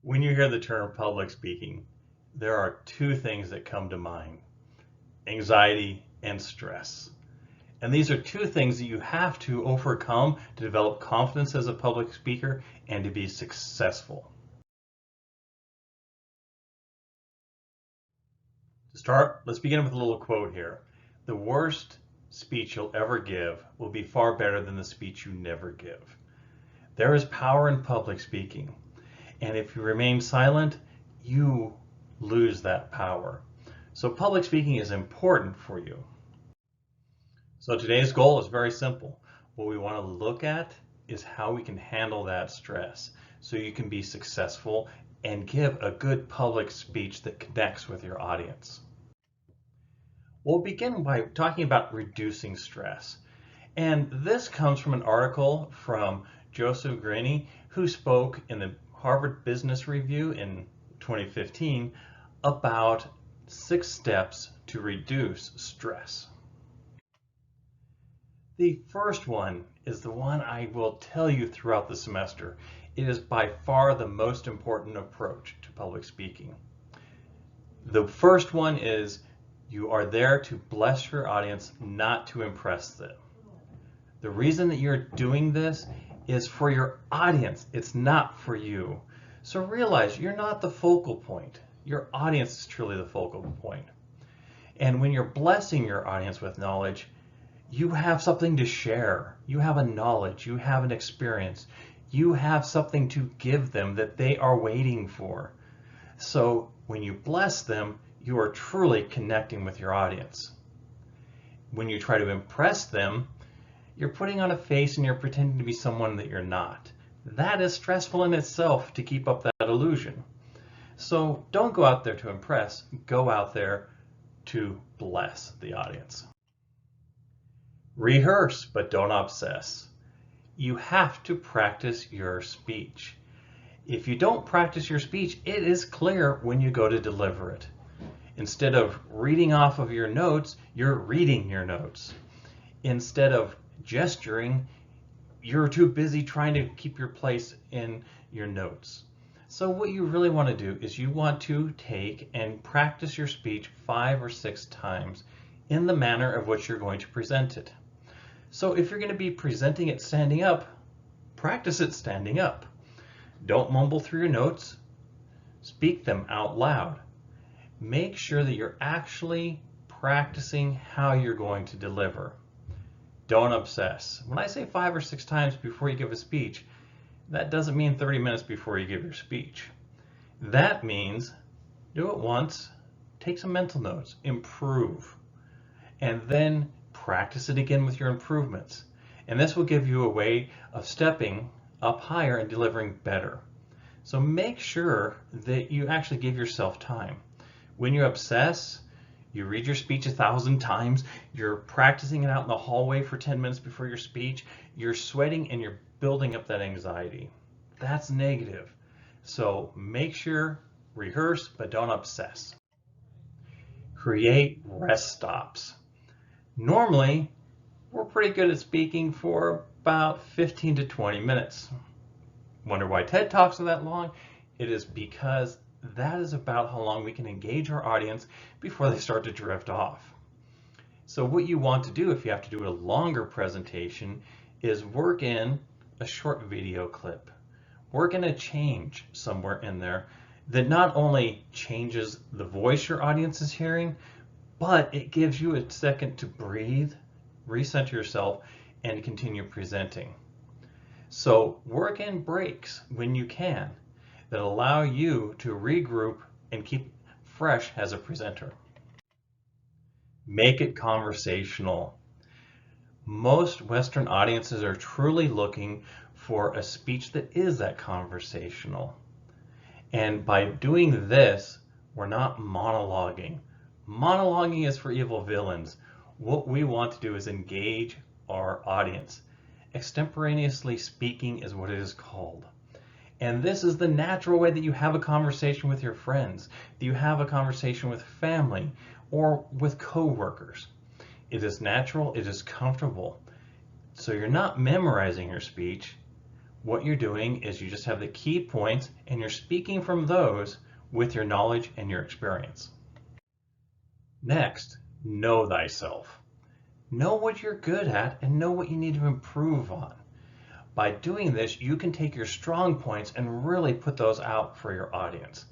When you hear the term public speaking, there are two things that come to mind: anxiety and stress. And these are two things that you have to overcome to develop confidence as a public speaker and to be successful. To start, let's begin with a little quote here. The worst speech you'll ever give will be far better than the speech you never give. There is power in public speaking, and if you remain silent, you lose that power. So public speaking is important for you. So today's goal is very simple. What we want to look at is how we can handle that stress so you can be successful and give a good public speech that connects with your audience. We'll begin by talking about reducing stress. And this comes from an article from Joseph Grenny, who spoke in the Harvard Business Review in 2015 about 6 steps to reduce stress. The first one is the one I will tell you throughout the semester. It is by far the most important approach to public speaking. The first one is you are there to bless your audience, not to impress them. The reason that you're doing this is for your audience. It's not for you. So realize you're not the focal point. Your audience is truly the focal point. And when you're blessing your audience with knowledge, you have something to share. You have a knowledge. You have an experience. You have something to give them that they are waiting for. So when you bless them, you are truly connecting with your audience. When you try to impress them, you're putting on a face and you're pretending to be someone that you're not. That is stressful in itself to keep up that illusion. So don't go out there to impress. Go out there to bless the audience. Rehearse, but don't obsess. You have to practice your speech. If you don't practice your speech, it is clear when you go to deliver it. Instead of reading off of your notes, you're reading your notes. Instead of gesturing, you're too busy trying to keep your place in your notes. So what you really want to do is you want to take and practice your speech 5 or 6 times in the manner of which you're going to present it. So if you're going to be presenting it standing up, practice it standing up. Don't mumble through your notes. Speak them out loud. Make sure that you're actually practicing how you're going to deliver. Don't obsess. When I say 5 or 6 times before you give a speech, that doesn't mean 30 minutes before you give your speech. That means do it once, take some mental notes, improve, and then practice it again with your improvements. And this will give you a way of stepping up higher and delivering better. So make sure that you actually give yourself time. When you obsess, you read your speech 1,000 times, you're practicing it out in the hallway for 10 minutes before your speech, you're sweating and you're building up that anxiety. That's negative. So make sure, rehearse, but don't obsess. Create rest stops. Normally, we're pretty good at speaking for about 15 to 20 minutes. Wonder why TED Talks are that long? It is because that is about how long we can engage our audience before they start to drift off. So what you want to do if you have to do a longer presentation is work in a short video clip. Work in a change somewhere in there that not only changes the voice your audience is hearing, but it gives you a second to breathe, recenter yourself, and continue presenting. So work in breaks when you can that allow you to regroup and keep fresh as a presenter. Make it conversational. Most Western audiences are truly looking for a speech that is that conversational. And by doing this, we're not monologuing. Monologuing is for evil villains. What we want to do is engage our audience. Extemporaneously speaking is what it is called. And this is the natural way that you have a conversation with your friends, that you have a conversation with family or with coworkers. It is natural, it is comfortable. So you're not memorizing your speech. What you're doing is you just have the key points and you're speaking from those with your knowledge and your experience. Next, know thyself. Know what you're good at and know what you need to improve on. By doing this, you can take your strong points and really put those out for your audience.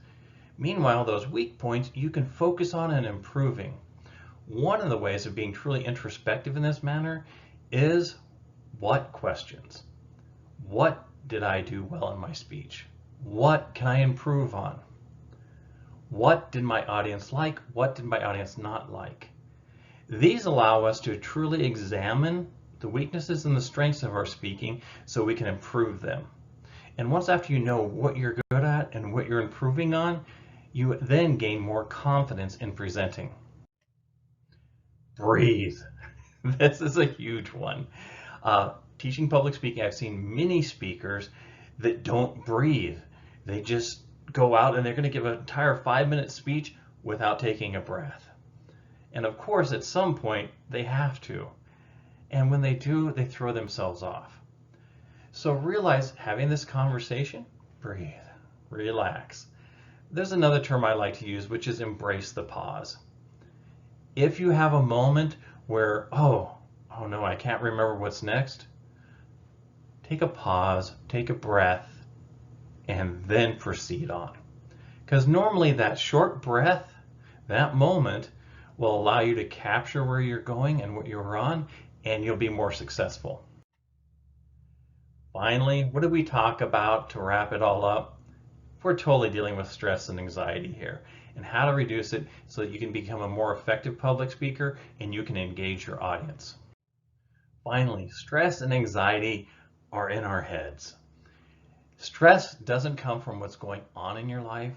Meanwhile, those weak points you can focus on and improving. One of the ways of being truly introspective in this manner is what questions? What did I do well in my speech? What can I improve on? What did my audience like? What did my audience not like? These allow us to truly examine the weaknesses and the strengths of our speaking so we can improve them. And once after you know what you're good at and what you're improving on, you then gain more confidence in presenting. Breathe. This is a huge one. Teaching public speaking, I've seen many speakers that don't breathe. They just go out and they're going to give an entire 5-minute speech without taking a breath. And of course, at some point, they have to. And when they do, they throw themselves off. So realize having this conversation, breathe, relax. There's another term I like to use, which is embrace the pause. If you have a moment where, oh no, I can't remember what's next, take a pause, take a breath, and then proceed on. Because normally that short breath, that moment, will allow you to capture where you're going and what you're on, and you'll be more successful. Finally, what did we talk about to wrap it all up? We're totally dealing with stress and anxiety here and how to reduce it so that you can become a more effective public speaker and you can engage your audience. Finally, stress and anxiety are in our heads. Stress doesn't come from what's going on in your life.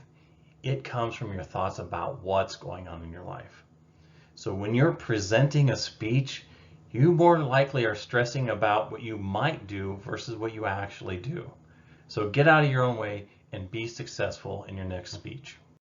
It comes from your thoughts about what's going on in your life. So when you're presenting a speech, you more likely are stressing about what you might do versus what you actually do. So get out of your own way and be successful in your next speech.